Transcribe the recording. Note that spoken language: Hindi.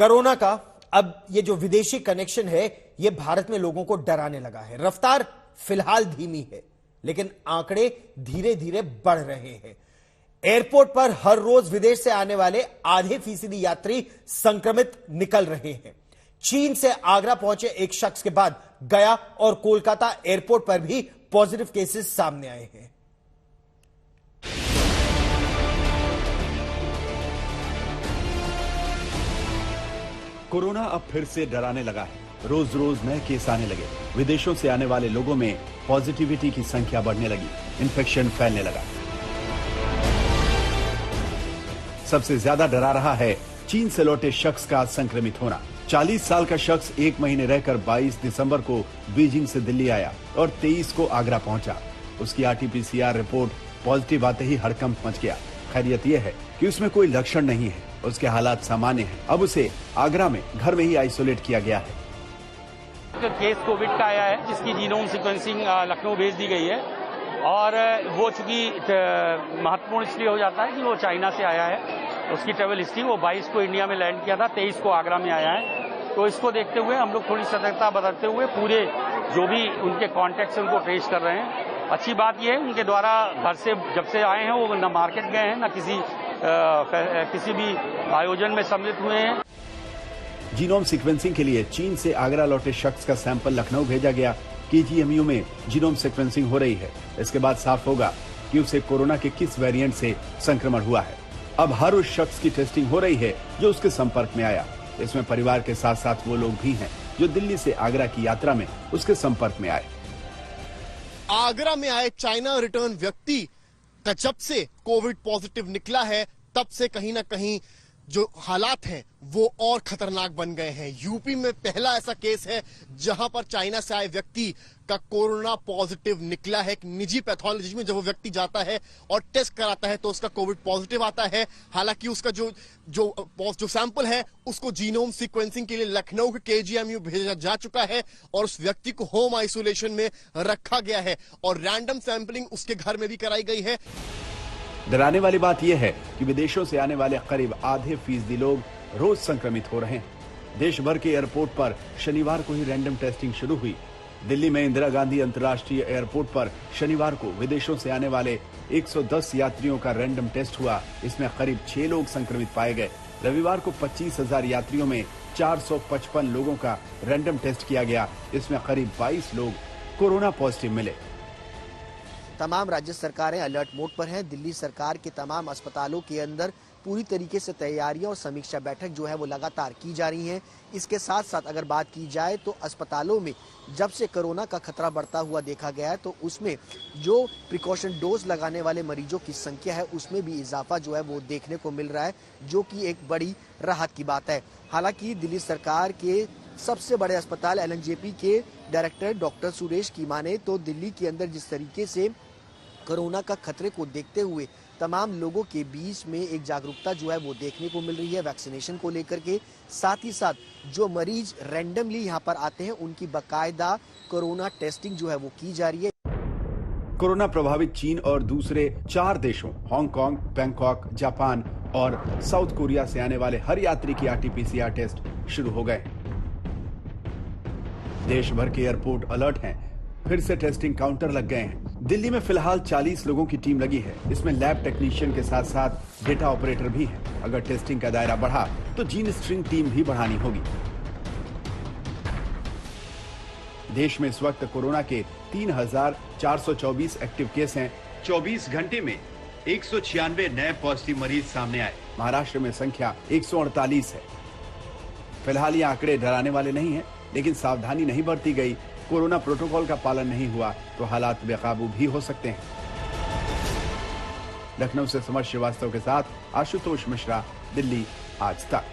कोरोना का अब ये जो विदेशी कनेक्शन है ये भारत में लोगों को डराने लगा है। रफ्तार फिलहाल धीमी है लेकिन आंकड़े धीरे धीरे बढ़ रहे हैं। एयरपोर्ट पर हर रोज विदेश से आने वाले आधे फीसदी यात्री संक्रमित निकल रहे हैं। चीन से आगरा पहुंचे एक शख्स के बाद गया और कोलकाता एयरपोर्ट पर भी पॉजिटिव केसेस सामने आए हैं। कोरोना अब फिर से डराने लगा है। रोज रोज नए केस आने लगे। विदेशों से आने वाले लोगों में पॉजिटिविटी की संख्या बढ़ने लगी। इन्फेक्शन फैलने लगा। सबसे ज्यादा डरा रहा है चीन से लौटे शख्स का संक्रमित होना। 40 साल का शख्स 1 महीने रहकर 22 दिसंबर को बीजिंग से दिल्ली आया और 23 को आगरा पहुंचा। उसकी आरटीपीसीआर रिपोर्ट पॉजिटिव आते ही हड़कंप मच गया। खैरियत यह है कि उसमें कोई लक्षण नहीं है, उसके हालात सामान्य हैं। अब उसे आगरा में घर में ही आइसोलेट किया गया है। केस कोविड का आया है जिसकी जीनोम सीक्वेंसिंग लखनऊ भेज दी गई है और वो चूंकि महत्वपूर्ण इसलिए हो जाता है कि वो चाइना से आया है। उसकी ट्रेवल हिस्ट्री वो 22 को इंडिया में लैंड किया था, 23 को आगरा में आया है। तो इसको देखते हुए हम लोग थोड़ी सतर्कता बरतते हुए पूरे जो भी उनके कॉन्टैक्ट्स हैं उनको ट्रेस कर रहे हैं। अच्छी बात यह है उनके द्वारा घर से जब से आए हैं वो न मार्केट गए हैं न किसी भी आयोजन में सम्मिलित हुए हैं। जीनोम सीक्वेंसिंग के लिए चीन से आगरा लौटे शख्स का सैंपल लखनऊ भेजा गया। केजीएमयू में जीनोम सीक्वेंसिंग हो रही है। इसके बाद साफ होगा कि उसे कोरोना के किस वेरिएंट से संक्रमण हुआ है। अब हर उस शख्स की टेस्टिंग हो रही है जो उसके संपर्क में आया। इसमें परिवार के साथ साथ वो लोग भी हैं जो दिल्ली से आगरा की यात्रा में उसके संपर्क में आए। आगरा में आए चाइना रिटर्न व्यक्ति का जब से कोविड पॉजिटिव निकला है तब से कहीं ना कहीं जो हालात हैं वो और खतरनाक बन गए हैं। यूपी में पहला ऐसा केस है जहां पर चाइना से आए व्यक्ति का कोरोना पॉजिटिव निकला है। एक निजी पैथोलॉजी में जब वो व्यक्ति जाता है और टेस्ट कराता है तो उसका कोविड पॉजिटिव आता है। हालांकि उसका जो सैंपल है उसको जीनोम सीक्वेंसिंग के लिए लखनऊ के केजीएमयू भेजा जा चुका है और उस व्यक्ति को होम आइसोलेशन में रखा गया है और रैंडम सैंपलिंग उसके घर में भी कराई गई है। डराने वाली बात यह है कि विदेशों से आने वाले करीब आधे फीसदी लोग रोज संक्रमित हो रहे हैं। देश भर के एयरपोर्ट पर शनिवार को ही रैंडम टेस्टिंग शुरू हुई। दिल्ली में इंदिरा गांधी अंतर्राष्ट्रीय एयरपोर्ट पर शनिवार को विदेशों से आने वाले 110 यात्रियों का रैंडम टेस्ट हुआ। इसमें करीब 6 लोग संक्रमित पाए गए। रविवार को 25,000 यात्रियों में 455 लोगों का रैंडम टेस्ट किया गया। इसमें करीब 22 लोग कोरोना पॉजिटिव मिले। तमाम राज्य सरकारें अलर्ट मोड पर हैं। दिल्ली सरकार के तमाम अस्पतालों के अंदर पूरी तरीके से तैयारियां और समीक्षा बैठक जो है वो लगातार की जा रही हैं। इसके साथ साथ अगर बात की जाए तो अस्पतालों में जब से कोरोना का खतरा बढ़ता हुआ देखा गया है तो उसमें जो प्रिकॉशन डोज लगाने वाले मरीजों की संख्या है उसमें भी इजाफा जो है वो देखने को मिल रहा है, जो कि एक बड़ी राहत की बात है। हालांकि दिल्ली सरकार के सबसे बड़े अस्पताल एलएनजेपी के डायरेक्टर डॉक्टर सुरेश की माने तो दिल्ली के अंदर जिस तरीके से कोरोना का खतरे को देखते हुए तमाम लोगों के बीच में एक जागरूकता जो है वो देखने को मिल रही है वैक्सीनेशन को लेकर के। साथ ही साथ जो मरीज रैंडमली यहाँ पर आते हैं उनकी बाकायदा कोरोना टेस्टिंग जो है वो की जा रही है। कोरोना प्रभावित चीन और दूसरे 4 देशों हांगकांग, बैंकॉक, जापान और साउथ कोरिया से आने वाले हर यात्री की आरटीपीसीआर टेस्ट शुरू हो गए। देश भर के एयरपोर्ट अलर्ट हैं। फिर से टेस्टिंग काउंटर लग गए हैं। दिल्ली में फिलहाल 40 लोगों की टीम लगी है। इसमें लैब टेक्नीशियन के साथ साथ डेटा ऑपरेटर भी हैं। अगर टेस्टिंग का दायरा बढ़ा तो जीन स्ट्रिंग टीम भी बढ़ानी होगी। देश में इस वक्त कोरोना के 3,424 एक्टिव केस हैं। 24 घंटे में 196 नए पॉजिटिव मरीज सामने आए। महाराष्ट्र में संख्या 148 है। फिलहाल ये आंकड़े डराने वाले नहीं है, लेकिन सावधानी नहीं बरती गई, कोरोना प्रोटोकॉल का पालन नहीं हुआ तो हालात बेकाबू भी हो सकते हैं। लखनऊ से समर श्रीवास्तव के साथ आशुतोष मिश्रा, दिल्ली आज तक।